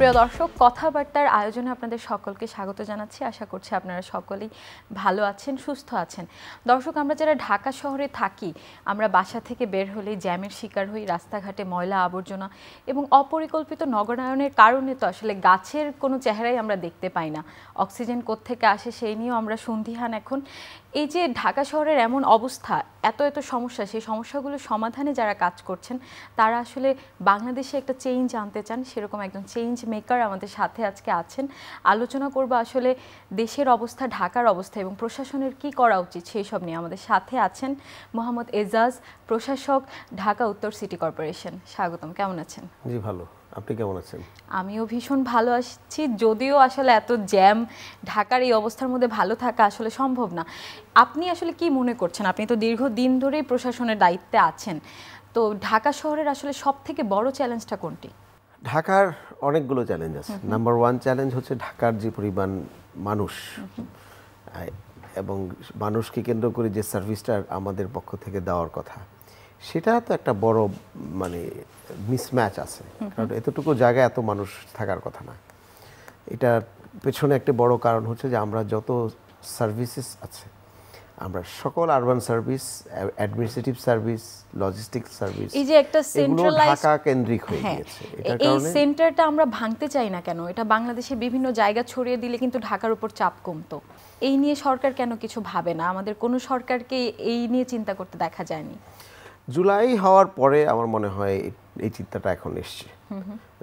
সুপ্রিয় দর্শক, কথাবার্তার আয়োজনে আপনাদের সকলকে স্বাগত জানাচ্ছি। আশা করছি আপনারা সকলেই ভালো আছেন, সুস্থ আছেন। দর্শক, আমরা যারা ঢাকা শহরে থাকি, আমরা বাসা থেকে বের হলেই জ্যামের শিকার হই, রাস্তাঘাটে ময়লা আবর্জনা এবং অপরিকল্পিত নগরায়নের কারণে তো আসলে গাছের কোনো চেহারাই আমরা দেখতে পাই না। অক্সিজেন কোত্থেকে আসে সেই নিয়েও আমরা সন্দিহান এখন। এই যে ঢাকা শহরের এমন অবস্থা, এত এত সমস্যা, সেই সমস্যাগুলো সমাধানে যারা কাজ করছেন তারা আসলে বাংলাদেশে একটা চেঞ্জ আনতে চান, সেরকম একজন চেঞ্জ মেকার আমাদের সাথে আজকে আছেন। আলোচনা করব আসলে দেশের অবস্থা, ঢাকার অবস্থা এবং প্রশাসনের কি করা উচিত সেই সব নিয়ে। আমাদের সাথে আছেন মোহাম্মদ এজাজ, প্রশাসক, ঢাকা উত্তর সিটি কর্পোরেশন। স্বাগতম, কেমন আছেন? জি ভালো, আপনি কেমন আছেন? আমিও ভীষণ ভালো আছি, যদিও আসলে এত জ্যাম, ঢাকার এই অবস্থার মধ্যে ভালো থাকা আসলে সম্ভব না। আপনি আসলে কি মনে করছেন? আপনি তো দীর্ঘদিন ধরেই প্রশাসনের দায়িত্বে আছেন, তো ঢাকা শহরের আসলে সব থেকে বড় চ্যালেঞ্জটা কোনটি? ঢাকার অনেকগুলো চ্যালেঞ্জ আছে। নাম্বার 1 চ্যালেঞ্জ হচ্ছে ঢাকার যে পরিমাণ মানুষ এবং মানুষকে কেন্দ্র করে যে সার্ভিসটা আমাদের পক্ষ থেকে দেওয়ার কথা, সেটা তো একটা বড় মিসম্যাচ আছে। কারণ এতটুকু জায়গায় এত মানুষ থাকার কথা না। এটার পেছনে একটা বড় কারণ হচ্ছে যে আমরা যত সার্ভিসেস আছে, আমরা সকল urban service, administrative service, logistic service, এই যে একটা সেন্ট্রালাইজড ঢাকা কেন্দ্রিক হয়ে গিয়েছে। এটার কারণে এই সেন্টারটা আমরা ভাঙতে চাই না কেন? এটা বাংলাদেশের বিভিন্ন জায়গা ছড়িয়ে দিলে কিন্তু ঢাকার উপর চাপ কমতো। এই নিয়ে সরকার কেন কিছু ভাবে না? আমাদের কোনো সরকারকে এই নিয়ে চিন্তা করতে দেখা যায়নি। জুলাই হওয়ার পরে আমার মনে হয় এই চিন্তাটা এখন এসছে।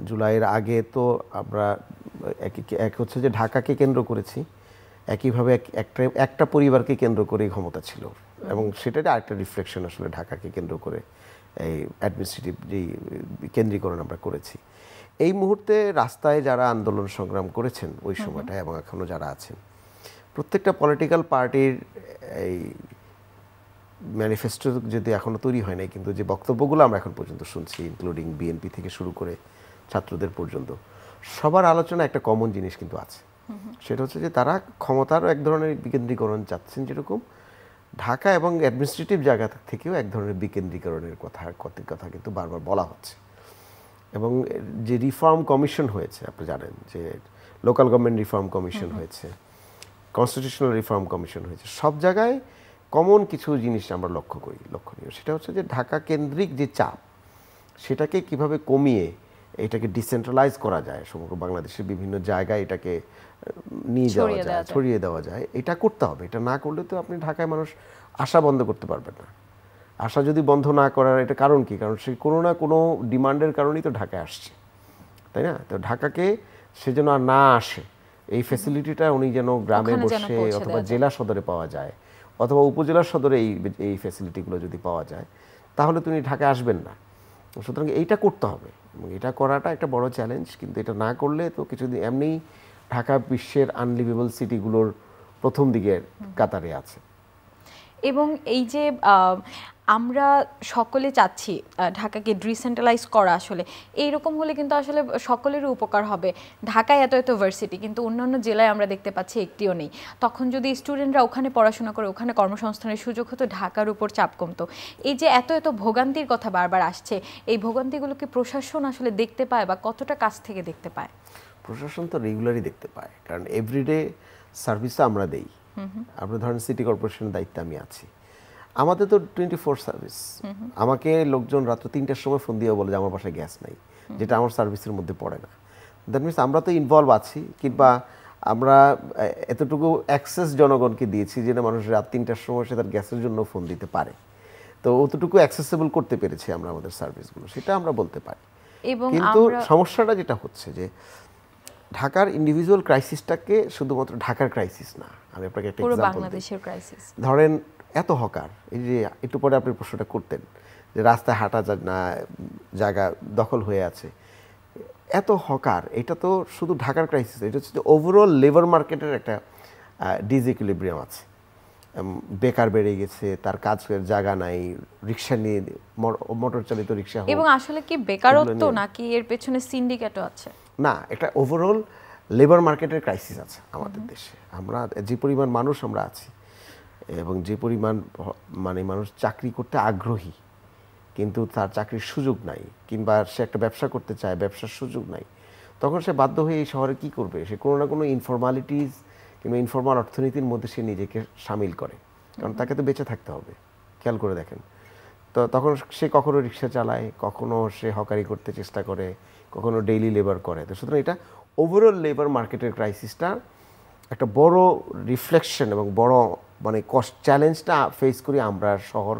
জুলাইয়ের আগে তো আমরা এক হচ্ছে যে ঢাকাকে কেন্দ্র করেছি, একইভাবে একটা পরিবারকে কেন্দ্র করে ক্ষমতা ছিল এবং সেটারই আরেকটা রিফ্লেকশন আসলে ঢাকাকে কেন্দ্র করে এই অ্যাডমিনিস্ট্রেটিভ যেই কেন্দ্রীকরণ আমরা করেছি। এই মুহূর্তে রাস্তায় যারা আন্দোলন সংগ্রাম করেছেন ওই সময়টা এবং এখনও যারা আছেন, প্রত্যেকটা পলিটিক্যাল পার্টির এই ম্যানিফেস্টো যদি এখনও তৈরি হয় নাই, কিন্তু যে বক্তব্যগুলো আমরা এখন পর্যন্ত শুনছি, ইনক্লুডিং বিএনপি থেকে শুরু করে ছাত্রদের পর্যন্ত, সবার আলোচনা একটা কমন জিনিস কিন্তু আছে। সেটা হচ্ছে যে তারা ক্ষমতারও এক ধরনের বিকেন্দ্রীকরণ চাচ্ছেন, যেরকম ঢাকা এবং অ্যাডমিনিস্ট্রেটিভ জায়গা থেকেও এক ধরনের বিকেন্দ্রীকরণের কথা কিন্তু বারবার বলা হচ্ছে। এবং যে রিফর্ম কমিশন হয়েছে, আপনি জানেন যে লোকাল গভর্নমেন্ট রিফর্ম কমিশন হয়েছে, কনস্টিটিউশনাল রিফর্ম কমিশন হয়েছে, সব জায়গায় কমন কিছু জিনিস আমরা লক্ষণীয়। সেটা হচ্ছে যে ঢাকা কেন্দ্রিক যে চাপ, সেটাকে কিভাবে কমিয়ে এটাকে ডিসেন্ট্রালাইজ করা যায়, সমগ্র বাংলাদেশের বিভিন্ন জায়গায় এটাকে নিয়ে যাওয়া যায়, ছড়িয়ে দেওয়া যায়, এটা করতে হবে। এটা না করলে তো আপনি ঢাকায় মানুষ আশা বন্ধ করতে পারবেন না। আশা যদি বন্ধ না করার এটা কারণ কি? কারণ সে কোনো না কোনো ডিমান্ডের কারণেই তো ঢাকায় আসছে, তাই না? তো ঢাকাকে সে যেন আর না আসে, এই ফ্যাসিলিটিটা উনি যেন গ্রামে বসে অথবা জেলা সদরে পাওয়া যায়, অথবা উপজেলা সদরে এই ফ্যাসিলিটিগুলো যদি পাওয়া যায়, তাহলে তুমি ঢাকায় আসবেন না। সুতরাং এইটা করতে হবে এবং এটা করাটা একটা বড় চ্যালেঞ্জ। কিন্তু এটা না করলে তো কিছুদিন এমনি ঢাকা বিশ্বের আনলিভেবল সিটিগুলোর প্রথম দিকের কাতারে আছে। এবং এই যে আমরা সকলে চাচ্ছি ঢাকাকে ডিসেন্ট্রালাইজ করা, আসলে এইরকম হলে কিন্তু আসলে সকলেরই উপকার হবে। ঢাকায় এত ভার্সিটি, কিন্তু অন্যান্য জেলায় আমরা দেখতে পাচ্ছি একটিও নেই। তখন যদি স্টুডেন্টরা ওখানে পড়াশোনা করে, ওখানে কর্মসংস্থানের সুযোগ হতো, ঢাকার উপর চাপ কমতো। এই যে এত ভোগান্তির কথা বারবার আসছে, এই ভোগান্তিগুলোকে প্রশাসন আসলে দেখতে পায় বা কতটা কাছ থেকে দেখতে পায়? প্রশাসন তো রেগুলারই দেখতে পায়, কারণ এভরিডে সার্ভিসটা আমরা দেই। আমরা ধরেন সিটি কর্পোরেশনের দায়িত্বে আমি আছি, আমাদের তো 24 সার্ভিস। আমাকে লোকজন রাত্র 3টার সময় ফোন দিয়ে বলে যে আমার বাসায় গ্যাস নাই, যেটা আমার সার্ভিসের মধ্যে পড়ে না। দ্যাট মিনস আমরা তো ইনভলভ আছি, কিংবা আমরা এতটুকু অ্যাক্সেস জনগণকে দিয়েছি যে মানুষ রাত 3টার সময় সে তার গ্যাসের জন্য ফোন দিতে পারে। তো অতটুকু অ্যাক্সেসেবল করতে পেরেছি আমরা আমাদের সার্ভিসগুলো, সেটা আমরা বলতে পারি। কিন্তু সমস্যাটা যেটা হচ্ছে যে ঢাকার ইন্ডিভিজুয়াল ক্রাইসিসটাকে শুধুমাত্র ঢাকার ক্রাইসিস না, আমি আপনাকে একটা এক্সাম্পল দিই। ধরেন এত হকার, এই যে একটু পরে আপনি প্রশ্নটা করতেন যে রাস্তায় হাঁটা যায় না, জায়গা দখল হয়ে আছে, এত হকার, এটা তো শুধু ঢাকার ক্রাইসিস, এটা হচ্ছে যে ওভারঅল লেবার মার্কেটের একটা ডিসইকুইলিব্রিয়াম আছে। বেকার বেড়ে গেছে, তার কাজের জায়গা নাই, রিক্সা নিয়ে মোটর চালিত রিক্সা, এবং আসলে কি বেকারত্ব নাকি এর পেছনে সিন্ডিকেটও আছে? না, এটা ওভারঅল লেবার মার্কেটের ক্রাইসিস আছে আমাদের দেশে। আমরা যে পরিমাণ মানুষ আমরা আছি এবং যে পরিমাণ মানুষ চাকরি করতে আগ্রহী, কিন্তু তার চাকরির সুযোগ নাই, কিংবা সে একটা ব্যবসা করতে চায়, ব্যবসার সুযোগ নাই, তখন সে বাধ্য হয়ে এই শহরে কি করবে, সে কোনো না কোনো ইনফরমালিটিস কিংবা ইনফরমাল অর্থনীতির মধ্যে সে নিজেকে সামিল করে, কারণ তাকে তো বেঁচে থাকতে হবে। খেয়াল করে দেখেন, তো তখন সে কখনো রিক্সা চালায়, কখনো সে হকারি করতে চেষ্টা করে, কখনো ডেইলি লেবার করে। তো সুতরাং এটা ওভারঅল লেবার মার্কেটের ক্রাইসিসটা একটা বড় রিফ্লেকশন এবং বড় মানে কষ্ট চ্যালেঞ্জটা ফেস করি আমরা শহর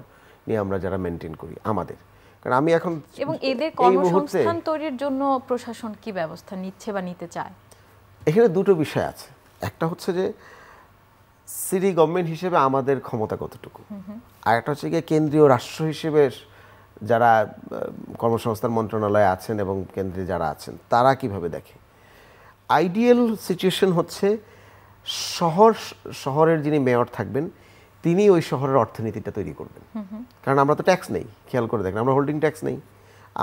নিয়ে আমরা যারা মেনটেন করি আমাদের। কারণ আমি এখন এবং এদের কর্মসংস্থান তৈরির জন্য প্রশাসন কি ব্যবস্থা নিচ্ছে বা নিতে চায়? এখানে দুটো বিষয় আছে। একটা হচ্ছে যে সিটি গভর্নমেন্ট হিসেবে আমাদের ক্ষমতা কতটুকু, আর একটা হচ্ছে গিয়ে কেন্দ্রীয় রাষ্ট্র হিসেবে যারা কর্মসংস্থান মন্ত্রণালয়ে আছেন এবং কেন্দ্রে যারা আছেন তারা কিভাবে দেখে। আইডিয়াল সিচুয়েশন হচ্ছে শহরের যিনি মেয়র থাকবেন তিনি ওই শহরের অর্থনীতিটা তৈরি করবেন। কারণ আমরা তো ট্যাক্স নেই, খেয়াল করে দেখেন, আমরা হোল্ডিং ট্যাক্স নেই,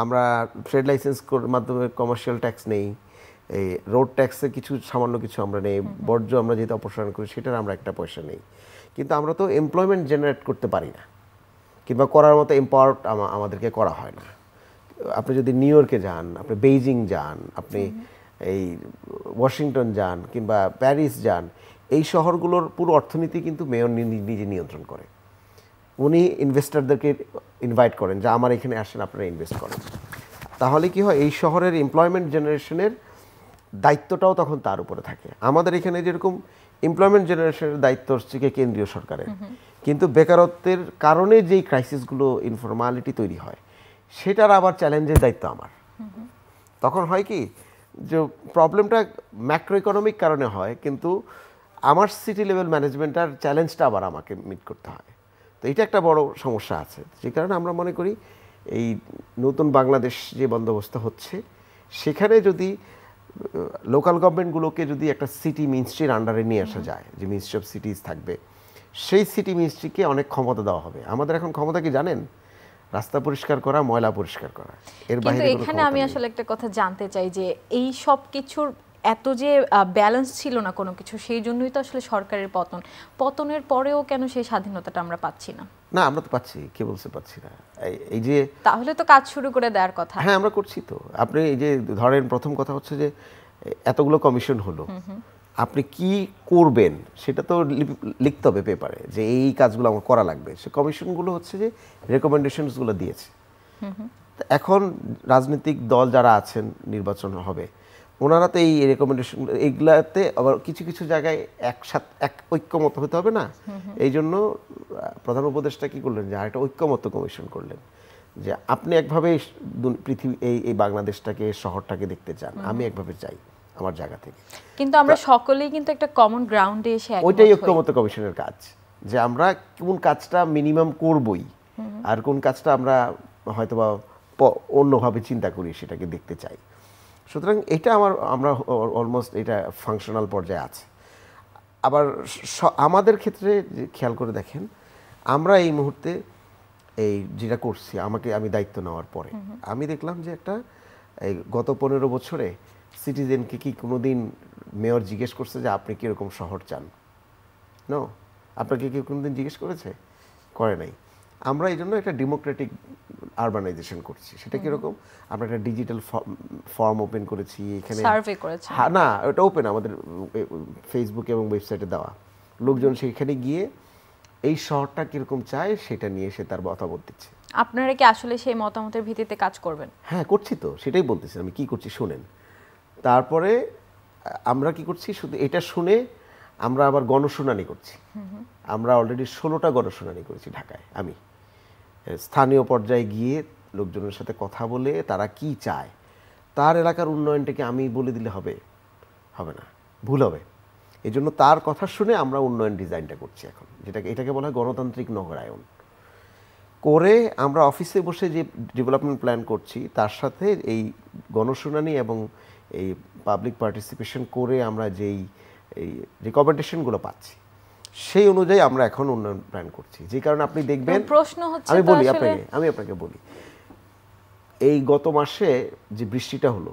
আমরা ট্রেড লাইসেন্স মাধ্যমে কমার্শিয়াল ট্যাক্স নেই, এই রোড ট্যাক্সে কিছু সামান্য কিছু আমরা নেই, বর্জ্য আমরা যেহেতু অপসারণ করি সেটার আমরা একটা পয়সা নেই। কিন্তু আমরা তো এমপ্লয়মেন্ট জেনারেট করতে পারি না, কিংবা করার মতো এম্পাওয়ার আমাদেরকে করা হয় না। আপনি যদি নিউ ইয়র্কে যান, আপনি বেইজিং যান, আপনি এই ওয়াশিংটন যান কিংবা প্যারিস যান, এই শহরগুলোর পুরো অর্থনীতি কিন্তু মেয়র নিজে নিয়ন্ত্রণ করে। উনি ইনভেস্টরদেরকে ইনভাইট করেন যে আমার এখানে আসেন, আপনারা ইনভেস্ট করেন। তাহলে কি হয়, এই শহরের এমপ্লয়মেন্ট জেনারেশনের দায়িত্বটাও তখন তার উপরে থাকে। আমাদের এখানে যেরকম এমপ্লয়মেন্ট জেনারেশনের দায়িত্ব হচ্ছে কেন্দ্রীয় সরকারের, কিন্তু বেকারত্বের কারণে যেই ক্রাইসিসগুলো ইনফরমালিটি তৈরি হয় সেটার আবার চ্যালেঞ্জের দায়িত্ব আমার। তখন হয় কি যে প্রবলেমটা ম্যাক্রো ইকোনমিক কারণে হয়, কিন্তু আমার সিটি লেভেল ম্যানেজমেন্টার চ্যালেঞ্জটা আবার আমাকে মিট করতে হয়। তো এটা একটা বড় সমস্যা আছে, যে কারণে আমরা মনে করি এই নতুন বাংলাদেশ যে বন্দোবস্ত হচ্ছে সেখানে যদি লোকাল গভর্নমেন্টগুলোকে যদি একটা সিটি মিনিস্ট্রির আন্ডারে নিয়ে আসা যায়, যে মিনিস্ট্রি অফ সিটিজ থাকবে, সেই সিটি মিনিস্ট্রিকে অনেক ক্ষমতা দেওয়া হবে। আমাদের এখন ক্ষমতা কি জানেন? রাস্তা পরিষ্কার করা, ময়লা পরিষ্কার করা, এর বাইরে কিন্তু এখানে আমি আসলে একটা কথা জানতে চাই যে এই সব কিছুর এত যে ব্যালেন্স ছিল না কোনো কিছু, সেই জন্যই তো আসলে সরকারের পতনের পরেও কেন সেই স্বাধীনতাটা আমরা পাচ্ছি না? না, আমরা তো পাচ্ছি, কে বলছে পাচ্ছি না? এই যে তাহলে তো কাজ শুরু করে দেওয়ার কথা। হ্যাঁ, আমরা করছি তো। আপনি এই যে ধরেন, প্রথম কথা হচ্ছে যে এতগুলো কমিশন হলো, আপনি কি করবেন সেটা তো লিখতে হবে পেপারে, যে এই কাজগুলো আমার করা লাগবে। সে কমিশনগুলো হচ্ছে যে রেকমেন্ডেশনসগুলো দিয়েছে। এখন রাজনৈতিক দল যারা আছেন, নির্বাচন হবে, ওনারা তো এই রেকমেন্ডেশন এইগুলাতে আবার কিছু কিছু জায়গায় এক ঐক্যমত হতে হবে না। এই জন্য প্রধান উপদেষ্টা কি করলেন, যে আরেকটা ঐক্যমত কমিশন করলেন, যে আপনি একভাবে পৃথিবী এই বাংলাদেশটাকে, শহরটাকে দেখতে চান, আমি একভাবে চাই আমার জায়গা থেকে। কিন্তু আমরা সকলেই কিন্তু একটা কমন গ্রাউন্ডে এসে ওইটাই ঐক্যমত কমিশনের কাজ, যে আমরা কোন কাজটা মিনিমাম করবই, আর কোন কাজটা আমরা হয়তোবা অন্যভাবে চিন্তা করি সেটাকে দেখতে চাই। সুতরাং এটা আমরা অলমোস্ট এটা ফাংশনাল পর্যায়ে আছে। আবার আমাদের ক্ষেত্রে খেয়াল করে দেখেন, আমরা এই মুহূর্তে এই যেটা করছি, আমি দায়িত্ব নেওয়ার পরে আমি দেখলাম যে একটা এই গত 15 বছরে সিটিজেনকে কি কোনোদিন মেয়র জিজ্ঞেস করছে যে আপনি কীরকম শহর চান? নো, আপনাকে কি কোনোদিন জিজ্ঞেস করেছে? করে নাই। আমরা এই জন্য একটা ডেমোক্রেটিক আরবানাইজেশন করছি। সেটা কীরকম? আমরা একটা ডিজিটাল ফর্ম ওপেন করেছি, এখানে সার্ভে করেছি। না, ওটা ওপেন আমাদের ফেসবুকে এবং ওয়েবসাইটে দেওয়া। লোকজন সেখানে গিয়ে এই শহরটা কীরকম চায় সেটা নিয়ে সে তার মতামত দিচ্ছে। আপনারা কি আসলে সেই মতামতের ভিত্তিতে কাজ করবেন? হ্যাঁ, করছি তো, সেটাই বলতেছি আমি কি করছি শুনেন। তারপরে আমরা কি করছি, শুধু এটা শুনে আমরা আবার গণশুনানি করছি। আমরা অলরেডি 16টা গণশুনানি করেছি ঢাকায়। আমি স্থানীয় পর্যায়ে গিয়ে লোকজনের সাথে কথা বলে তারা কি চায়, তার এলাকার উন্নয়নটাকে আমি বলে দিলে হবে না, ভুল হবে। এই জন্য তার কথা শুনে আমরা উন্নয়ন ডিজাইনটা করছি এখন, এটাকে বলা হয় গণতান্ত্রিক নগরায়ন। করে আমরা অফিসে বসে যে ডেভেলপমেন্ট প্ল্যান করছি, তার সাথে এই গণশুনানি এবং এই পাবলিক পার্টিসিপেশন করে আমরা যেই এই রিকমেন্ডেশনগুলো পাচ্ছি, সেই অনুযায়ী আমরা এখন উন্নয়ন প্ল্যান করছি। যে কারণে আপনি দেখবেন, প্রশ্ন হচ্ছে, আমি আপনাকে বলি, এই গত মাসে যে বৃষ্টিটা হলো,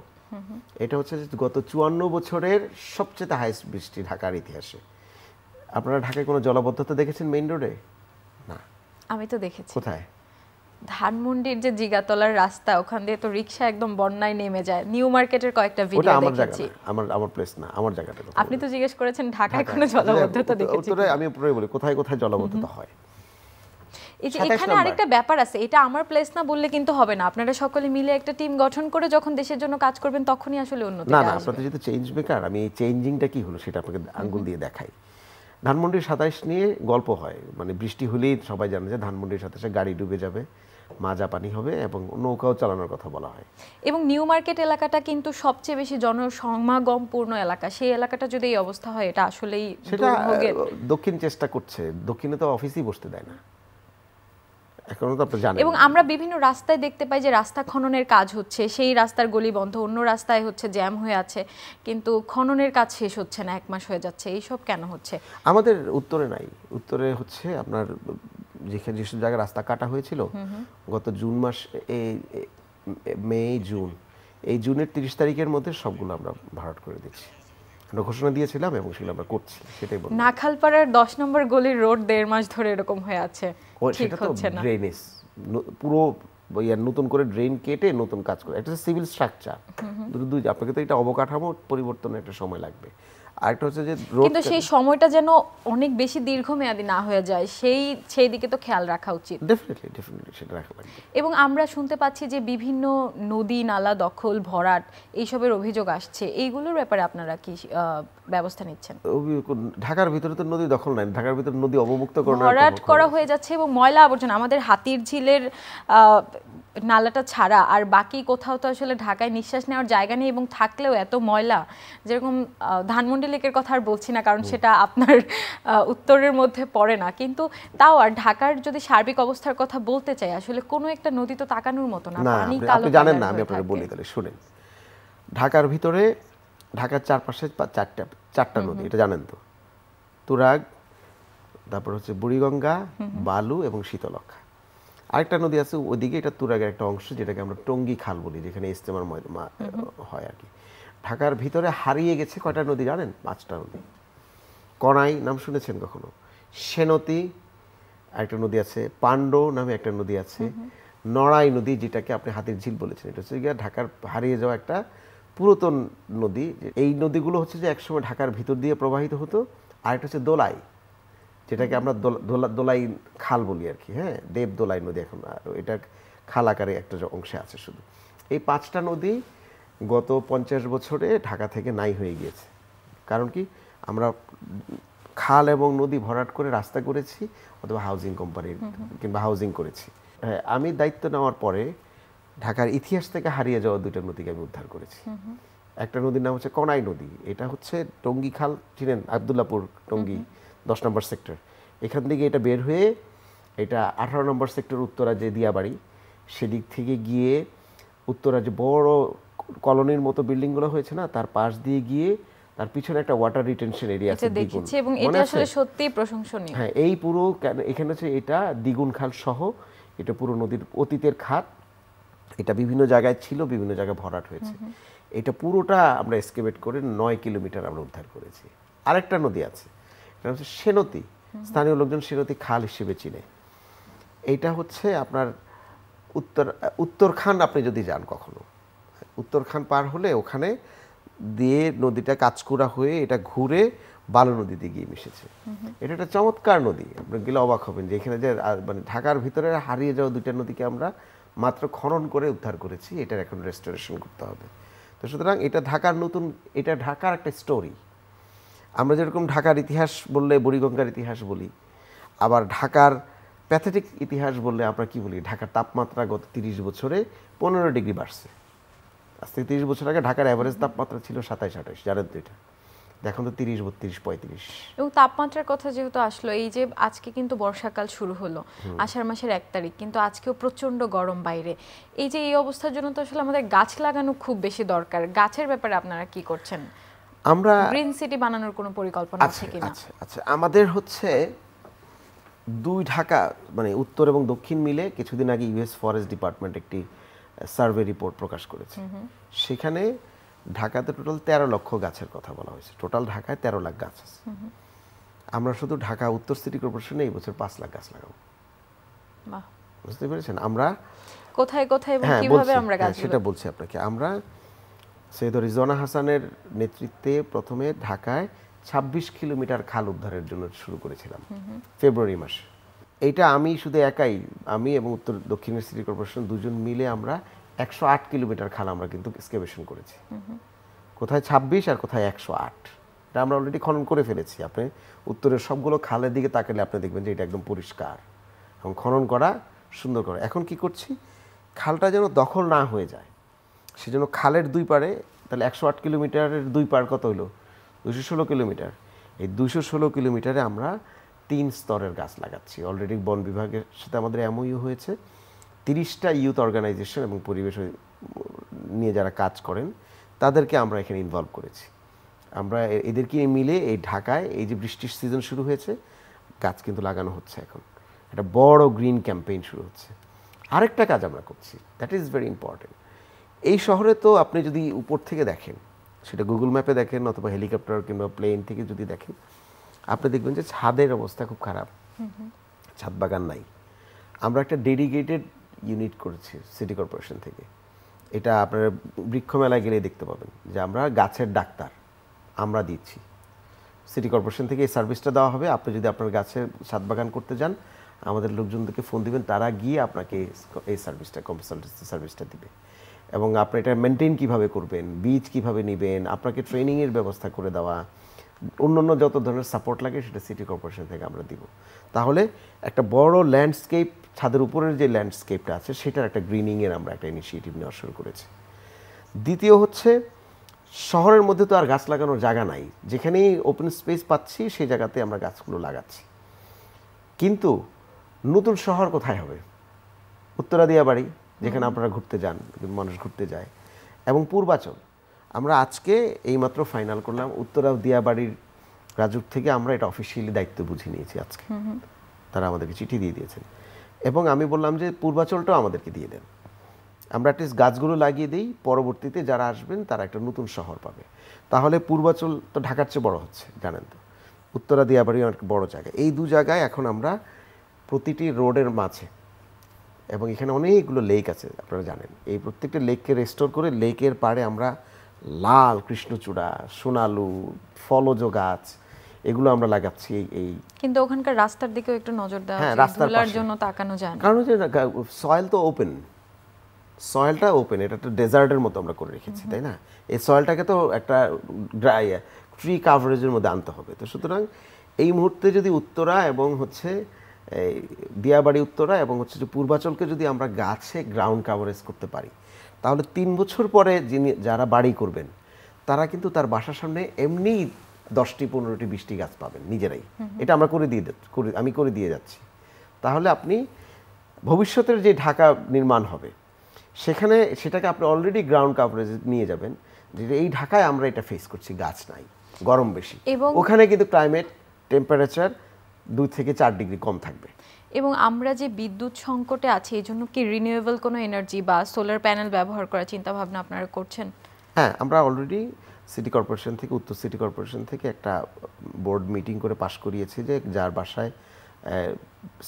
এটা হচ্ছে যে গত 54 বছরের সবচেয়ে হাইয়েস্ট বৃষ্টি ঢাকার ইতিহাসে। আপনারা ঢাকায় কোনো জলাবদ্ধতা দেখেছেন মেইন রোডে? না। আমি তো দেখেছি। কোথায়? ধানমন্ডির যে জিগাতলার রাস্তা ওখান দিয়ে তো রিকশা একদম বন্যায় নেমে যায়। নিউ মার্কেটের কয়েকটা ওটা ভিডিও আমার জায়গা দেখেছি। না, আমার প্লেস না, আমার জায়গাটা কথা আপনি বলি। তো জিজ্ঞেস করেছেন ঢাকায় কোনো জলাবদ্ধতা দেখেছি উত্তরে আমি পুরোই বলি কোথায় কোথায় জলাবদ্ধতা হয়। এই যে 27 এখানে নাম্বার। আরেকটা ব্যাপার আছে, এটা আমার প্লেস না বললে কিন্তু হবে না। আপনারা সকলে মিলে একটা টিম গঠন করে যখন দেশের জন্য কাজ করবেন তখনই আসলে না উন্নতিটা না, আসবে। আপনাদের যেহেতু চেঞ্জ মেকার, আমি এই চেঞ্জিংটা কি হলো সেটা আপনাকে আঙ্গুল দিয়ে দেখাই। ধানমন্ডির 27 নিয়ে গল্প হয়, মানে বৃষ্টি হলেই সবাই জানে যে ধানমন্ডির 27 গাড়ি ডুবে যাবে, মাজা পানি হবে এবং নৌকাও চালানোর কথা বলা হয়। এবং নিউ মার্কেট এলাকাটা কিন্তু সবচেয়ে বেশি জনসমাগমপূর্ণ এলাকা, সেই এলাকাটা যদি এই অবস্থা হয় এটা আসলেই সেটা দুর্ভোগের। দক্ষিণ চেষ্টা করছে, দক্ষিণে তো অফিসই বসতে দেয় না এখনো, তো আপনি জানেন। এবং আমরা বিভিন্ন রাস্তায় দেখতে পাই যে রাস্তা খননের কাজ হচ্ছে, সেই রাস্তার গলি বন্ধ, অন্য রাস্তায় হচ্ছে জ্যাম হয়ে আছে, কিন্তু খননের কাজ শেষ হচ্ছে না, 1 মাস হয়ে যাচ্ছে। এইসব কেন হচ্ছে? আমাদের উত্তরে নাই, উত্তরে হচ্ছে আপনার যেখানে যেসব জায়গায় রাস্তা কাটা হয়েছিল গত জুন মাস, মে জুন, এই জুনের 30 তারিখের মধ্যে সবগুলো আমরা ভরাট করে দিচ্ছি। আমরা ঘোষণা দিয়েছিলাম এবং সেগুলো আমরা করছি, সেটাই বলবো। নাখালপাড়ার 10 নম্বর গলির রোড 1.5 মাস ধরে এরকম হয়ে আছে, ঠিক সেটা তো হচ্ছে না। ড্রেনেজ, পুরো নতুন করে ড্রেন কেটে নতুন কাজ করে, একটা সিভিল স্ট্রাকচার, দুই, আপনাকে তো এটা অবকাঠামো পরিবর্তনের একটা সময় লাগবে। আরেকটা হচ্ছে যে কিন্তু সেই সময়টা যেন অনেক বেশি দীর্ঘমেয়াদী না হয়ে যায়, সেই দিকে তো খেয়াল রাখা উচিত। ডেফিনেটলি সেটা রাখা লাগবে। এবং আমরা শুনতে পাচ্ছি যে বিভিন্ন নদী নালা দখল ভরাট এইসবের অভিযোগ আসছে, এইগুলোর ব্যাপারে আপনারা কি ব্যবস্থা নিচ্ছেন? ঢাকার ভিতরে তো নদী দখল নাই, ঢাকার ভিতরে নদী অবমুক্তকরণ ভরাট করা হয়ে যাচ্ছে এবং ময়লা আবর্জনা, আমাদের হাতির ঝিলের নালাটা ছাড়া আর বাকি কোথাও তো আসলে ঢাকায় নিঃশ্বাস নেওয়ার জায়গা নেই, এবং থাকলেও এত ময়লা। যেরকম ধানমন্ডি লেকের কথা আর বলছি না, কারণ সেটা আপনার উত্তরের মধ্যে পড়ে না, কিন্তু তাও আর ঢাকার যদি সার্বিক অবস্থার কথা বলতে চাই, আসলে কোনো একটা নদী তো তাকানোর মতো না, পানি কালো। আপনি জানেন না, আমি আপনাকে বলি তাহলে শুনেন। ঢাকার ভিতরে, ঢাকার চারপাশে চারটা নদী, এটা জানেন তো? তুরাগ, তারপর হচ্ছে বুড়িগঙ্গা, বালু এবং শীতলক্ষা। আরেকটা নদী আছে ওইদিকে, এটা তুরাগের একটা অংশ, যেটাকে আমরা টঙ্গী খাল বলি, যেখানে ইজতেমার হয় আর কি। ঢাকার ভিতরে হারিয়ে গেছে কয়টা নদী জানেন? 5টা নদী। কনাই নাম শুনেছেন কখনো? সেনতী একটা নদী আছে, পান্ডো নামে একটা নদী আছে, নড়াই নদী, যেটাকে আপনি হাতির ঝিল বলেছেন, এটা হচ্ছে গিয়ে ঢাকার হারিয়ে যাওয়া একটা পুরাতন নদী। এই নদীগুলো হচ্ছে যে একসময় ঢাকার ভিতর দিয়ে প্রবাহিত হতো। আরেকটা হচ্ছে দোলাই, যেটাকে আমরা দোলাই খাল বলি আর কি, হ্যাঁ, দেব দোলাই নদী এখন, আর এটা খাল আকারে একটা অংশে আছে শুধু। এই 5টা নদী গত 50 বছরে ঢাকা থেকে নাই হয়ে গিয়েছে। কারণ কি? আমরা খাল এবং নদী ভরাট করে রাস্তা করেছি, অথবা হাউজিং কোম্পানির কিংবা হাউজিং করেছি। আমি দায়িত্ব নেওয়ার পরে ঢাকার ইতিহাস থেকে হারিয়ে যাওয়া 2টা নদীকে আমি উদ্ধার করেছি। একটা নদীর নাম হচ্ছে কনাই নদী, এটা হচ্ছে টঙ্গী খাল, চিনেন? আবদুল্লাপুর টঙ্গী 10 নম্বর সেক্টর, এখান থেকে এটা বের হয়ে এটা 18 নম্বর সেক্টর উত্তরা যে দিয়াবাড়ি, সেদিক থেকে গিয়ে উত্তরা যে বড় কলোনির মতো বিল্ডিংগুলো হয়েছে না, তার পাশ দিয়ে গিয়ে তার পিছনে একটা ওয়াটার রিটেনশন এরিয়া আছে, দ্বিগুণ, এবং এটা আসলে সত্যিই প্রশংসনীয়। হ্যাঁ, এই পুরো এখানে হচ্ছে এটা দ্বিগুণ খাল সহ, এটা পুরো নদীর অতীতের খাত। এটা বিভিন্ন জায়গায় ছিল, বিভিন্ন জায়গায় ভরাট হয়েছে। এটা পুরোটা আমরা এক্সকেভেট করে 9 কিলোমিটার আমরা উদ্ধার করেছি। আরেকটা নদী আছে, এটা হচ্ছে সেনতী, স্থানীয় লোকজন সেনতী খাল হিসেবে চিনে। এইটা হচ্ছে আপনার উত্তরখান, আপনি যদি যান কখনো, উত্তরখান পার হলে ওখানে দিয়ে নদীটা কাঁচকুড়া হয়ে এটা ঘুরে বালু নদীতে গিয়ে মিশেছে। এটা একটা চমৎকার নদী, আপনি গেলে অবাক হবেন যে এখানে যে মানে ঢাকার ভিতরে হারিয়ে যাওয়া 2টা নদীকে আমরা মাত্র খনন করে উদ্ধার করেছি, এটার এখন রেস্টোরেশন করতে হবে। তো সুতরাং এটা ঢাকার নতুন, এটা ঢাকার একটা স্টোরি। আমরা যেরকম ঢাকার ইতিহাস বললে বুড়িগঙ্গার ইতিহাস বলি, আবার ঢাকার প্যাথেটিক ইতিহাস বললে আমরা কি বলি? ঢাকার তাপমাত্রা গত 30 বছরে 15 ডিগ্রি বাড়ছে। আজ থেকে 30 বছর আগে ঢাকার অ্যাভারেজ তাপমাত্রা ছিল 27-28, জানেন তো? এটা এখন তো 30, 32, 35। এবং তাপমাত্রার কথা যেহেতু আসলো, এই যে আজকে কিন্তু বর্ষাকাল শুরু হলো, আষাঢ় মাসের 1 তারিখ, কিন্তু আজকেও প্রচন্ড গরম বাইরে। এই যে এই অবস্থার জন্য তো আসলে আমাদের গাছ লাগানো খুব বেশি দরকার। গাছের ব্যাপারে আপনারা কি করছেন? আমরা গ্রিন সিটি বানানোর কোনো পরিকল্পনা আছে কিনা? আচ্ছা, আমাদের হচ্ছে 2 ঢাকা, মানে উত্তর এবং দক্ষিণ মিলে কিছুদিন আগে ইউএস ফরেস্ট ডিপার্টমেন্ট একটি সার্ভে রিপোর্ট প্রকাশ করেছে। সেখানে ঢাকাতে টোটাল 13 লক্ষ গাছের কথা বলা হয়েছে। টোটাল ঢাকায় 13 লাখ গাছ আছে। আমরা শুধু ঢাকা উত্তর সিটি কর্পোরেশনে এই বছর 5 লাখ গাছ লাগাবো। বুঝতে পেরেছেন? আমরা কোথায় কোথায় এবং হ্যাঁ কিভাবে বলছি, আমরা হ্যাঁ, গাছগুলো সেটা বলছি আপনাকে। আমরা সৈয়দ রিজওয়ানা হাসানের নেতৃত্বে প্রথমে ঢাকায় ২৬ কিলোমিটার খাল উদ্ধারের জন্য শুরু করেছিলাম ফেব্রুয়ারি মাসে। এইটা আমি শুধু একাই, আমি এবং উত্তর দক্ষিণের সিটি কর্পোরেশন দুজন মিলে আমরা ১০৮ কিলোমিটার খাল আমরা কিন্তু এক্সকেভেশন করেছি। কোথায় ২৬ আর কোথায় ১০৮, এটা আমরা অলরেডি খনন করে ফেলেছি। আপনি উত্তরের সবগুলো খালের দিকে তাকালে আপনি দেখবেন যে এটা একদম পরিষ্কার এবং খনন করা, সুন্দর করা। এখন কি করছি, খালটা যেন দখল না হয়ে যায়, সেজন্য খালের দুই পাড়ে, তাহলে ১০৮ কিলোমিটারের দুই পাড় কত হলো, ২১৬ কিলোমিটার। এই ২১৬ কিলোমিটারে আমরা ৩ স্তরের গাছ লাগাচ্ছি। অলরেডি বন বিভাগের সাথে আমাদের এমওইউ হয়েছে। ৩০টা ইউথ অর্গানাইজেশন এবং পরিবেশ নিয়ে যারা কাজ করেন তাদেরকে আমরা এখানে ইনভলভ করেছি। আমরা এদেরকে মিলে এই ঢাকায় এই যে বৃষ্টির সিজন শুরু হয়েছে, গাছ কিন্তু লাগানো হচ্ছে। এখন একটা বড় গ্রিন ক্যাম্পেইন শুরু হচ্ছে। আরেকটা কাজ আমরা করছি, দ্যাট ইজ ভেরি ইম্পর্টেন্ট। এই শহরে তো আপনি যদি উপর থেকে দেখেন, সেটা গুগল ম্যাপে দেখেন অথবা হেলিকপ্টার কিংবা প্লেন থেকে যদি দেখেন, আপনি দেখবেন যে ছাদের অবস্থা খুব খারাপ, ছাদ বাগান নাই। আমরা একটা ডেডিকেটেড ইউনিট করেছি সিটি কর্পোরেশন থেকে। এটা আপনারা বৃক্ষ মেলায় গেলে দেখতে পাবেন যে আমরা গাছের ডাক্তার আমরা দিচ্ছি। সিটি কর্পোরেশন থেকে এই সার্ভিসটা দেওয়া হবে। আপনি যদি আপনার গাছের ছাদ বাগান করতে যান, আমাদের লোকজনদেরকে ফোন দিবেন, তারা গিয়ে আপনাকে এই সার্ভিসটা, কনসালটেন্সি সার্ভিসটা দিবে। এবং আপনি এটা মেনটেন কীভাবে করবেন, বীজ কীভাবে নেবেন, আপনাকে ট্রেনিংয়ের ব্যবস্থা করে দেওয়া, অন্য যত ধরনের সাপোর্ট লাগে সেটা সিটি কর্পোরেশন থেকে আমরা দিব। তাহলে একটা বড় ল্যান্ডস্কেপ, ছাদের উপরের যে ল্যান্ডস্কেপটা আছে সেটার একটা গ্রিনিংয়ের আমরা একটা ইনিশিয়েটিভ নেওয়া শুরু করেছি। দ্বিতীয় হচ্ছে, শহরের মধ্যে তো আর গাছ লাগানোর জায়গা নাই, যেখানেই ওপেন স্পেস পাচ্ছি সেই জায়গাতে আমরা গাছগুলো লাগাচ্ছি। কিন্তু নতুন শহর কোথায় হবে? উত্তরা দিয়াবাড়ি, যেখানে আপনারা ঘুরতে যান, মানুষ ঘুরতে যায়, এবং পূর্বাচল। আমরা আজকে এইমাত্র ফাইনাল করলাম উত্তরা দিয়াবাড়ির রাজুক থেকে আমরা এটা অফিসিয়ালি দায়িত্ব বুঝে নিয়েছি আজকে। তারা আমাদেরকে চিঠি দিয়ে দিয়েছেন এবং আমি বললাম যে পূর্বাচলটাও আমাদেরকে দিয়ে দেন, আমরা অ্যাটলিস্ট গাছগুলো লাগিয়ে দিই, পরবর্তীতে যারা আসবেন তারা একটা নতুন শহর পাবে। তাহলে পূর্বাচল তো ঢাকার চেয়ে বড় হচ্ছে, জানেন তো, উত্তরা দিয়াবাড়ি অনেক বড় জায়গা। এই দু জায়গায় এখন আমরা প্রতিটি রোডের মাঝে, এবং এখানে অনেকগুলো লেক আছে আপনারা জানেন, এই প্রত্যেকটা লেককে রেস্টোর করে লেকের পাড়ে আমরা লাল কৃষ্ণচূড়া, সোনালু, ফলজ গাছ, এগুলো আমরা লাগাচ্ছি। এই কিন্তু ওখানকার রাস্তার দিকেও একটু নজর দেওয়া হ্যাঁ, উচিত, রাস্তার ধুলার পাশে। জন্য তাকানো যায় না। কারণ যে সয়েল তো ওপেন, সয়েলটা ওপেন, এটা একটা ডেজার্টের মতো আমরা করে রেখেছি, তাই না? এই সয়েলটাকে তো একটা ড্রাই ট্রি কাভারেজের মধ্যে আনতে হবে। তো সুতরাং এই মুহূর্তে যদি উত্তরা এবং হচ্ছে এই দিয়াবাড়ি উত্তরা এবং হচ্ছে যে পূর্বাচলকে যদি আমরা গাছে গ্রাউন্ড কাভারেজ করতে পারি, তাহলে 3 বছর পরে যারা বাড়ি করবেন তারা কিন্তু তার বাসার সামনে এমনিই 10টি 15টি 20টি গাছ পাবেন নিজেরাই। এটা আমরা আমি করে দিয়ে যাচ্ছি। তাহলে আপনি ভবিষ্যতের যে ঢাকা নির্মাণ হবে সেখানে সেটাকে আপনি অলরেডি গ্রাউন্ড কাভারেজ নিয়ে যাবেন, যে এই ঢাকায় আমরা এটা ফেস করছি, গাছ নাই, গরম বেশি, ওখানে কিন্তু ক্লাইমেট টেম্পারেচার 2 থেকে 4 ডিগ্রি কম থাকবে। এবং আমরা যে বিদ্যুৎ সংকটে আছি, এই জন্য কি রিনিউয়েবল কোনো এনার্জি বা সোলার প্যানেল ব্যবহার করার চিন্তা ভাবনা আপনারা করছেন? হ্যাঁ, আমরা অলরেডি সিটি কর্পোরেশন থেকে, উত্তর সিটি কর্পোরেশন থেকে একটা বোর্ড মিটিং করে পাশ করিয়েছি যে যার বাসায়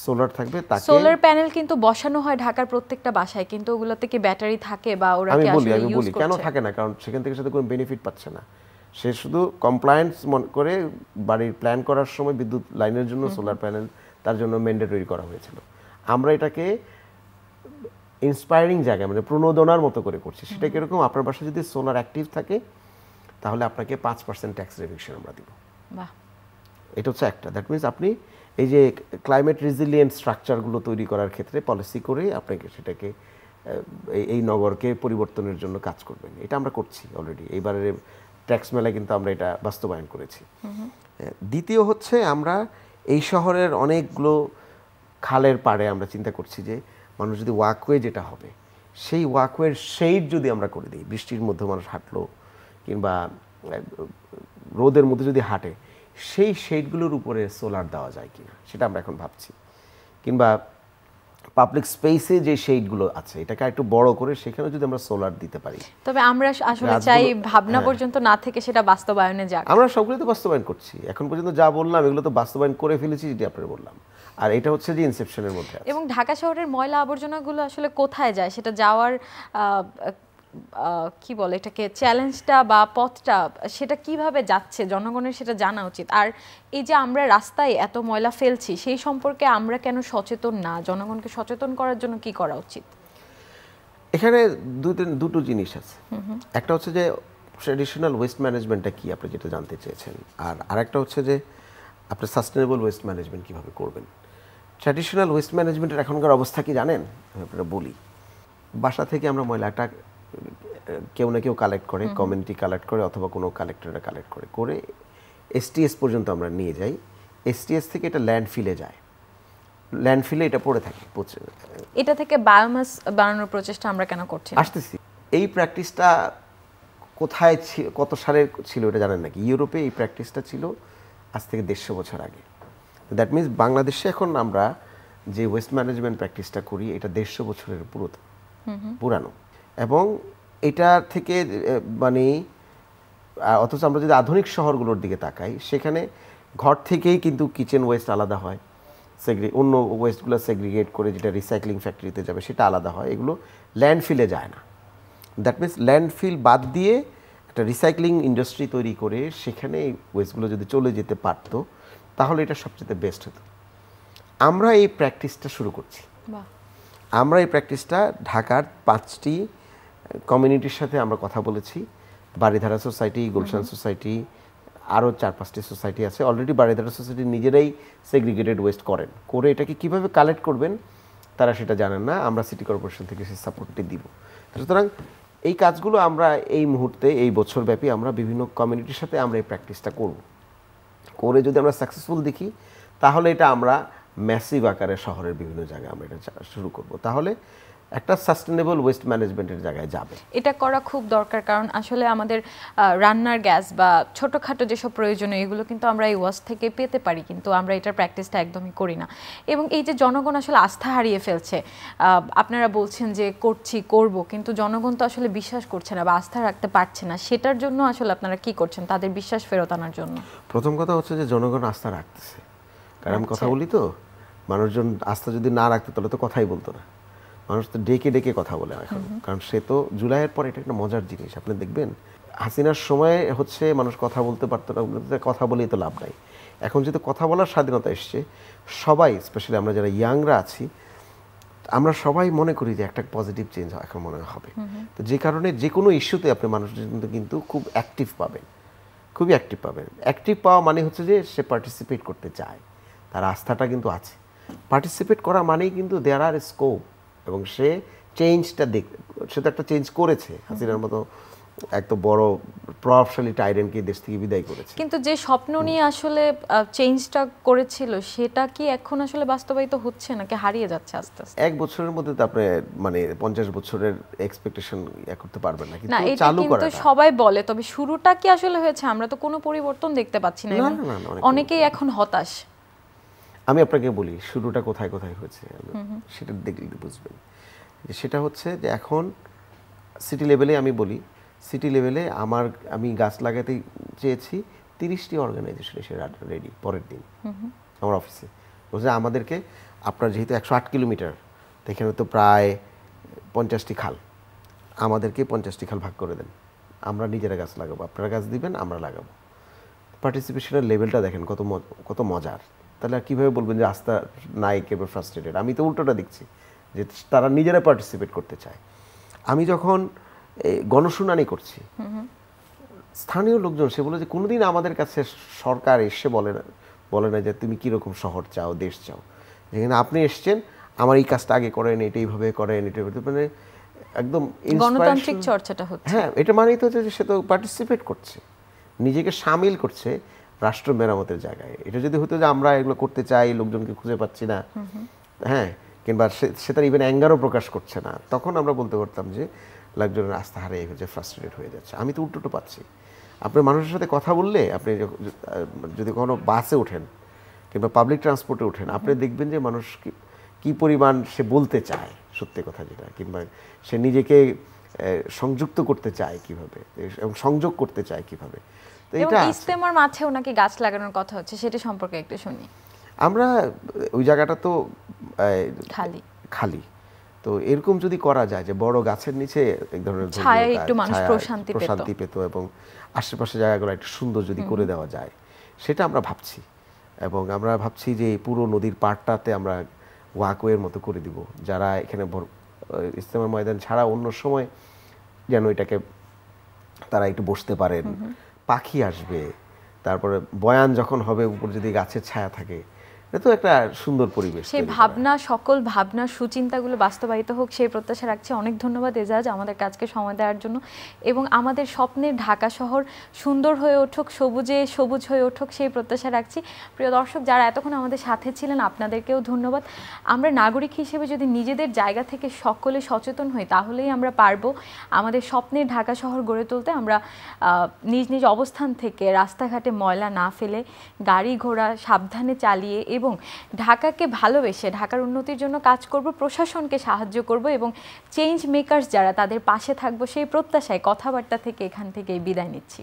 সোলার থাকবে তাকে। সোলার প্যানেল কিন্তু বসানো হয় ঢাকার প্রত্যেকটা বাসায়, কিন্তু ওগুলোতে কি ব্যাটারি থাকে বা ওরা কি আসলে ইউজ করছে? কেন থাকে না, কারণ সেখান থেকে সাথে কোনো বেনিফিট পাচ্ছে না। সে শুধু কমপ্লায়েন্স করে বাড়ির প্ল্যান করার সময় বিদ্যুৎ লাইনের জন্য সোলার প্যানেল তার জন্য ম্যান্ডেটরি করা হয়েছিল। আমরা এটাকে ইন্সপায়ারিং জায়গায়, মানে প্রণোদনার মতো করে করছি। সেটা কিরকম, আপনার বাসায় যদি সোলার অ্যাক্টিভ থাকে তাহলে আপনাকে 5% ট্যাক্স রিডাকশন আমরা দিব। বাহ, এটা হচ্ছে একটা। দ্যাট মিনস আপনি এই যে ক্লাইমেট রেজিলিয়েন্ট স্ট্রাকচারগুলো তৈরি করার ক্ষেত্রে পলিসি করে আপনাকে সেটাকে এই নগরকে পরিবর্তনের জন্য কাজ করবেন। এটা আমরা করছি অলরেডি। এইবারের ট্যাক্স মেলায় কিন্তু আমরা এটা বাস্তবায়ন করেছি। দ্বিতীয় হচ্ছে, আমরা এই শহরের অনেকগুলো খালের পাড়ে আমরা চিন্তা করছি যে মানুষ যদি ওয়াকওয়ে যেটা হবে, সেই ওয়াকওয়ের শেড যদি আমরা করে দিই, বৃষ্টির মধ্যে মানুষ হাঁটলো কিংবা রোদের মধ্যে যদি হাঁটে, সেই শেডগুলোর উপরে সোলার দেওয়া যায় কিনা সেটা আমরা এখন ভাবছি। কিংবা পাবলিক স্পেসে যে শেডগুলো আছে এটাকে একটু বড় করে সেখানে যদি আমরা সোলার দিতে পারি। তবে আমরা আসলে চাই ভাবনা পর্যন্ত না থেকে সেটা বাস্তবায়নে যাক। আমরা সবগুলো তো বাস্তবায়ন করছি, এখন পর্যন্ত যা বললাম এগুলো তো বাস্তবায়ন করে ফেলেছি, যেটি আপনারা বললাম। আর এটা হচ্ছে যে ইনসেপশনের মধ্যে আছে। এবং ঢাকা শহরের ময়লা আবর্জনাগুলো আসলে কোথায় যায় সেটা যাওয়ার কি বলে এটাকে চ্যালেঞ্জটা বা পথটা সেটা কিভাবে যাচ্ছে জনগণের সেটা জানা উচিত। আর এই যে আমরা রাস্তায় এত ময়লা ফেলছি সেই সম্পর্কে আমরা কেন সচেতন না, জনগণকে সচেতন করার জন্য কি করা উচিত? এখানে দুটো জিনিস আছে। একটা হচ্ছে যে ট্র্যাডিশনাল ওয়েস্ট ম্যানেজমেন্টটা কি আপনি যেটা জানতে চেয়েছেন, আর আরেকটা হচ্ছে যে আপনি সাস্টেনেবল ওয়েস্ট ম্যানেজমেন্ট কীভাবে করবেন। ট্র্যাডিশনাল ওয়েস্ট ম্যানেজমেন্টের এখনকার অবস্থা কি জানেন? আমি আপনারা বলি, বাসা থেকে আমরা ময়লাটা কেউ না কেউ কালেক্ট করে, কমিউনিটি কালেক্ট করে অথবা কোনো কালেক্টররা কালেক্ট করে এসটিএস পর্যন্ত আমরা নিয়ে যাই। এসটিএস থেকে এটা ল্যান্ডফিলে যায়, ল্যান্ডফিলে এটা পড়ে থাকে। এটা থেকে বায়োমাস বানানোর প্রচেষ্টা আমরা কেন করছি? আসতেছি, এই প্র্যাকটিসটা কোথায় কত সালে ছিল এটা জানেন নাকি? ইউরোপে এই প্র্যাকটিসটা ছিল আজ থেকে 150 বছর আগে। দ্যাট মিনস বাংলাদেশে এখন আমরা যে ওয়েস্ট ম্যানেজমেন্ট প্র্যাকটিসটা করি এটা 150 বছরের পুরানো, এবং এটা থেকে মানে অথচ আমরা যদি আধুনিক শহরগুলোর দিকে তাকাই সেখানে ঘর থেকেই কিন্তু কিচেন ওয়েস্ট আলাদা হয়, অন্য ওয়েস্টগুলো সেগ্রিগেট করে যেটা রিসাইক্লিং ফ্যাক্টরিতে যাবে সেটা আলাদা হয়, এগুলো ল্যান্ডফিলে যায় না। দ্যাট মিনস ল্যান্ডফিল বাদ দিয়ে একটা রিসাইক্লিং ইন্ডাস্ট্রি তৈরি করে সেখানে এই ওয়েস্টগুলো যদি চলে যেতে পারত তাহলে এটা সবচেয়ে বেস্ট হতো। আমরা এই প্র্যাকটিসটা শুরু করছি। আমরা এই প্র্যাকটিসটা ঢাকার 5টি কমিউনিটির সাথে আমরা কথা বলেছি। বাড়িধারা সোসাইটি, গুলশান সোসাইটি, আরও 4-5টি সোসাইটি আছে। অলরেডি বাড়িধারা সোসাইটি নিজেরাই সেগ্রিগেটেড ওয়েস্ট করে এটাকে কীভাবে কালেক্ট করবেন তারা সেটা জানেন না। আমরা সিটি কর্পোরেশন থেকে সেই সাপোর্টটি দিব। সুতরাং এই কাজগুলো আমরা এই মুহূর্তে এই বছরব্যাপী আমরা বিভিন্ন কমিউনিটির সাথে আমরা এই প্র্যাকটিসটা করে যদি আমরা সাকসেসফুল দেখি তাহলে এটা আমরা ম্যাসিভ আকারে শহরের বিভিন্ন জায়গায় আমরা এটা শুরু করব, তাহলে একটা সাস্টেনেবল ওয়েস্ট ম্যানেজমেন্টের জায়গায় যাবে। এটা করা খুব দরকার, কারণ আসলে আমাদের রান্নার গ্যাস বা ছোটোখাটো যেসব প্রয়োজনীয় এগুলো কিন্তু আমরা এই ওয়াশ থেকে পেতে পারি, কিন্তু আমরা এটার প্র্যাকটিসটা একদমই করি না। এবং এই যে জনগণ আসলে আস্থা হারিয়ে ফেলছে, আপনারা বলছেন যে করব, কিন্তু জনগণ তো আসলে বিশ্বাস করছে না বা আস্থা রাখতে পারছে না, সেটার জন্য আসলে আপনারা কি করছেন তাদের বিশ্বাস ফেরত আনার জন্য? প্রথম কথা হচ্ছে যে জনগণ আস্থা রাখতেছে, কারণ আমি কথা বলি তো, মানুষজন আস্থা যদি না রাখতো তাহলে তো কথাই বলতো না। মানুষ তো ডেকে ডেকে কথা বলে এখন, কারণ সে তো জুলাইয়ের পর এটা একটা মজার জিনিস। আপনি দেখবেন হাসিনার সময় হচ্ছে মানুষ কথা বলতে পারতো না, কথা বলেই তো লাভ নাই। এখন যেহেতু কথা বলার স্বাধীনতা এসছে, সবাই স্পেশালি আমরা যারা ইয়াংরা আছি আমরা সবাই মনে করি যে একটা পজিটিভ চেঞ্জ এখন মনে হবে। তো যে কারণে যে কোনো ইস্যুতে আপনি মানুষজন কিন্তু খুব অ্যাক্টিভ পাবেন, খুবই অ্যাক্টিভ পাবেন। অ্যাক্টিভ পাওয়া মানে হচ্ছে যে সে পার্টিসিপেট করতে চায়, তার আস্থাটা কিন্তু আছে। পার্টিসিপেট করা মানেই কিন্তু দেয়ার আর স্কোপ, এবং সে চেঞ্জটা সে তো একটা চেঞ্জ করেছে। হাসিনার মতো এত বড় প্রভাবশালী টাইরেন্টকে দেশ থেকে বিদায় করেছে, কিন্তু যে স্বপ্ন নিয়ে আসলে চেঞ্জটা করেছিল সেটা কি এখন আসলে বাস্তবায়িত হচ্ছে নাকি হারিয়ে যাচ্ছে আস্তে আস্তে? 1 বছরের মধ্যে তো আপনি মানে 50 বছরের এক্সপেকটেশন করতে পারবেন না, কিন্তু চালু করা কিন্তু সবাই বলে, তবে শুরুটা কি আসলে হয়েছে? আমরা তো কোনো পরিবর্তন দেখতে পাচ্ছি না, অনেকেই এখন হতাশ। আমি আপনাকে বলি শুরুটা কোথায় কোথায় হয়েছে সেটা দেখলে বুঝবেন। সেটা হচ্ছে যে এখন সিটি লেভেলে, আমি বলি সিটি লেভেলে আমি গাছ লাগাতে চেয়েছি, 30টি অর্গানাইজেশন এসে রেডি পরের দিন আমার অফিসে বলছে আমাদেরকে, আপনার যেহেতু 108 কিলোমিটার, এখানে তো প্রায় 50টি খাল, আমাদেরকে 50টি খাল ভাগ করে দেন, আমরা নিজেরা গাছ লাগাবো, আপনারা গাছ দিবেন, আমরা লাগাবো। পার্টিসিপেশনের লেভেলটা দেখেন কত মজার। তাহলে আর কীভাবে বলবেন যে আস্থা নাই, কেবল ফ্রাস্ট্রেটেড? আমি তো উল্টোটা দেখছি যে তারা নিজেরা পার্টিসিপেট করতে চায়। আমি যখন গণশুনানি করছি, স্থানীয় লোকজন সে বলে যে কোনোদিন আমাদের কাছে সরকার এসে বলে না যে তুমি কীরকম শহর চাও, দেশ চাও, যেখানে আপনি এসছেন আমার এই কাজটা আগে করেন, এইভাবে করেন, এটা মানে একদম গণতান্ত্রিক চর্চাটা হচ্ছে। হ্যাঁ, এটা মানেই তো হচ্ছে যে সে তো পার্টিসিপেট করছে, নিজেকে সামিল করছে রাষ্ট্র মেরামতের জায়গায়। এটা যদি হতো যে আমরা এগুলো করতে চাই, লোকজনকে খুঁজে পাচ্ছি না, হ্যাঁ, কিংবা সে তার ইভেন অ্যাঙ্গারও প্রকাশ করছে না, তখন আমরা বলতে পারতাম যে লোকজনের আস্থা হারিয়ে গেছে, ফ্রাস্ট্রেটেড হয়ে যাচ্ছে। আমি তো উল্টোটা পাচ্ছি। আপনি মানুষের সাথে কথা বললে, আপনি যদি কখনো বাসে ওঠেন কিংবা পাবলিক ট্রান্সপোর্টে ওঠেন, আপনি দেখবেন যে মানুষ কি পরিমাণ সে বলতে চায় সত্যি কথা যেটা, কিংবা সে নিজেকে সংযুক্ত করতে চায় কিভাবে এবং সংযোগ করতে চায় কিভাবে। তো এটা ইজতেমার মাঠেও নাকি গাছ লাগানোর কথা হচ্ছে, সেটা সম্পর্কে একটু শুনি। আমরা ওই জায়গাটা তো খালি খালি, তো এরকম যদি করা যায় যে বড় গাছের নিচে এক ধরনের ছায়া একটু মানুষ প্রশান্তি পেত এবং আশেপাশে জায়গাগুলো একটু সুন্দর যদি করে দেওয়া যায়, সেটা আমরা ভাবছি। এবং আমরা ভাবছি যে এই পুরো নদীর পাড়টাতে আমরা ওয়াকওয়ের মতো করে দিব, যারা এখানে ইজতেমা ময়দান ছাড়া অন্য সময় যেন এটাকে তারা একটু বসতে পারেন, পাখি আসবে, তারপরে বয়ান যখন হবে উপর যদি গাছের ছায়া থাকে, এটা তো একটা সুন্দর পরিবেশ। সেই ভাবনা, সকল ভাবনা সুচিন্তাগুলো বাস্তবায়িত হোক সেই প্রত্যাশা রাখছি। অনেক ধন্যবাদ এজাজ আমাদের কাজকে সময় দেওয়ার জন্য, এবং আমাদের স্বপ্নের ঢাকা শহর সুন্দর হয়ে উঠুক, সবুজে সবুজ হয়ে উঠুক সেই প্রত্যাশা রাখছি। প্রিয় দর্শক যারা এতক্ষণ আমাদের সাথে ছিলেন, আপনাদেরকেও ধন্যবাদ। আমরা নাগরিক হিসেবে যদি নিজেদের জায়গা থেকে সকলে সচেতন হই, তাহলেই আমরা পারবো আমাদের স্বপ্নের ঢাকা শহর গড়ে তুলতে। আমরা নিজ নিজ অবস্থান থেকে রাস্তাঘাটে ময়লা না ফেলে, গাড়ি ঘোড়া সাবধানে চালিয়ে এবং ঢাকাকে ভালোবেসে ঢাকার উন্নতির জন্য কাজ করব, প্রশাসনকে সাহায্য করব এবং চেঞ্জ মেকার্স যারা তাদের পাশে থাকবো সেই প্রত্যাশায় কথাবার্তা থেকে এখান থেকে বিদায় নিচ্ছি।